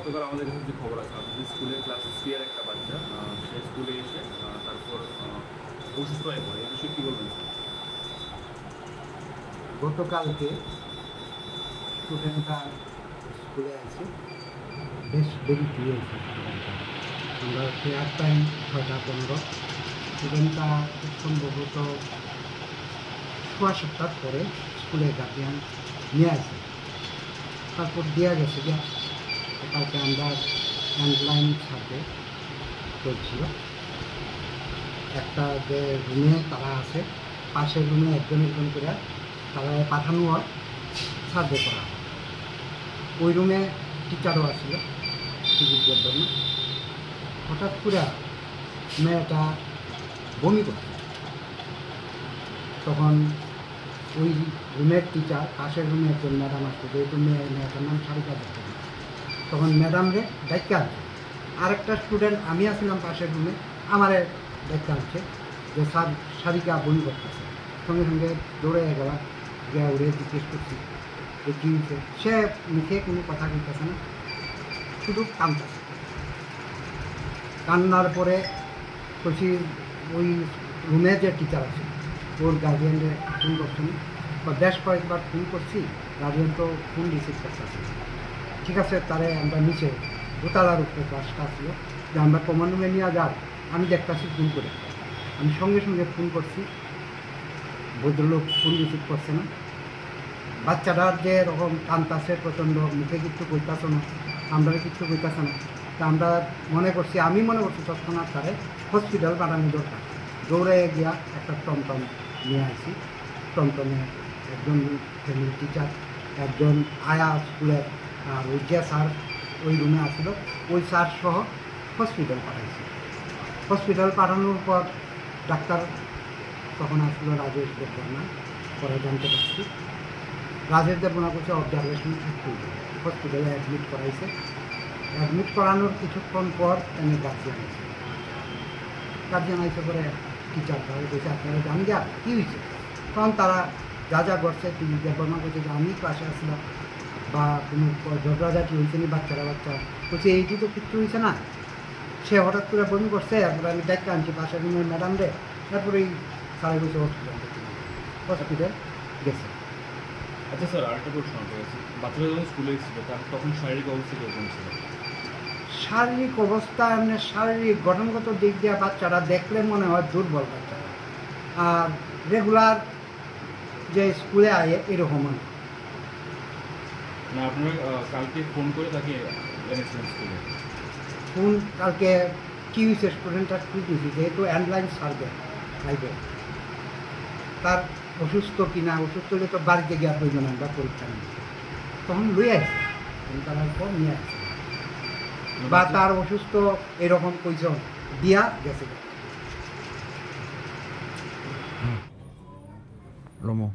গতকাল আমাদের কাছে যে খবর আছে আমাদের স্কুলের ক্লাস 3 এর একটা বাচ্চা সে স্কুলে এসে তারপর অসুস্থ হয়ে পড়ে। এই বিষয়ে কী বলবেন? গতকালকে স্টুডেন্টটা স্কুলে আছে, বেশ দেরি হয়েছে স্টুডেন্টটা। আমরা ফেয়ার টাইম 6:15। স্টুডেন্টটা খুব সম্ভবত 6:15 পরে স্কুলে গার্জিয়ান নিয়ে আসে, তারপর দেওয়া গেছে যে কালকে আমরা হ্যান্ডলাইন ছাড়তে চলছিল। একটা যে রুমে তারা আছে, পাশের রুমে একজন একজন করে তারা পাঠানো হয়, সার্ভে করা হয়। ওই রুমে টিচারও আসছিল চিকিৎসার জন্য। হঠাৎ করে মেয়েটা বমি করছে। তখন ওই রুমের টিচার পাশের রুমে একজন ম্যাডাম আসছে, যেহেতু মেয়েটার নাম সারিকা দেখতে, তখন ম্যাডামরে ডাক্তার আনছে। আরেকটা স্টুডেন্ট, আমি আসছিলাম পাশের রুমে, আমারে ডাক্তার আনছে যে সারিকা বমি করতেছে। সঙ্গে সঙ্গে দৌড়ে গেলাম, গিয়ে উড়ে জিজ্ঞেস করছি যে কী হয়েছে। সে মুখে কোনো কথা বলতেছে না, শুধু কাঁদতেছে। কান্নার পরে বলছি ওই রুমে যে টিচার আছে ওর গার্জিয়ানরে ফোন করছেন, বা বেশ কয়েকবার ফোন করছি, গার্জিয়ান তো ফোন রিসিভ করতেছে। ঠিক আছে, তারে আমরা নিচে দোতলার উপরে ক্লাসটা আসলো যে আমরা কমন রুমে নিয়ে যাও, আমি দেখতেছি ফোন করে। আমি সঙ্গে সঙ্গে ফোন করছি, ভদ্রলোক ফোন রিসিভ করছে না। বাচ্চাটার যে রকম কান্তাছে প্রচণ্ড, মুখে কিছু কইতাছে না, আমরা কিছু কইতাছে না। তা আমরা আমি মনে করছি তৎক্ষণাৎ তারে হসপিটাল পাঠানো দরকার। দৌড়ে গিয়া একটা টমটম নিয়ে আসি। টমটমে একজন ফ্যামিলি টিচার, একজন আয়া স্কুলের, আর ওই যে স্যার ওই রুমে আসছিল, ওই স্যার সহ হসপিটাল পাঠাইছি। হসপিটাল পাঠানোর পর ডাক্তার তখন আসলো রাজেশ দেববর্মা, পরে জানতে পারছি রাজেশ দেববর্মা করছে অবজারভেশন থাকতে হসপিটালে অ্যাডমিট করাইছে। অ্যাডমিট করানোর কিছুক্ষণ পর এনে গার্জিয়ান আইসে করে টিচার তারা বলছে আপনারা জানি যা কী হয়েছে। তখন তারা যা যা করছে তিনি দেববর্মা করছে যে আমি ক্লাসে আসলাম, বা কোনো ঝগড়াঝাটি হয়েছে নি, বাচ্চা বলছে এইটি তো কিচ্ছু হয়েছে না। সে হঠাৎ করে বমি করছে, একবার আমি ডাক্তার আনছি পাশের রুমের ম্যাডামরে, তারপরে এই সারা বছর হসপিটাল গেছে। আচ্ছা স্যার, আরেকটা প্রশ্ন আছে, বাচ্চারা যখন স্কুলে এসেছিল তখন শারীরিক অবস্থা কীরকম ছিল? শারীরিক অবস্থা এমনি শারীরিক গঠনগত দিক দিয়ে বাচ্চারা দেখলে মনে হয় দুর্বল বাচ্চারা, আর রেগুলার যে স্কুলে আয়ে এরকম না। আপনারা কালকে ফোন করে তাকে এনেছিলেন স্কুলে? ফোন কালকে কী হয়েছে স্টুডেন্টটা কী দিয়েছি, যেহেতু হ্যান্ডলাইন সার্ভে লাইবে, তার অসুস্থ কিনা, অসুস্থ হলে তো বাড়িতে গিয়ে প্রয়োজন আমরা পরীক্ষা নিই, তখন লুয়ে আসছে করার পর নিয়ে আসছে, বা তার অসুস্থ এরকম কইজন দিয়া গেছে। রমো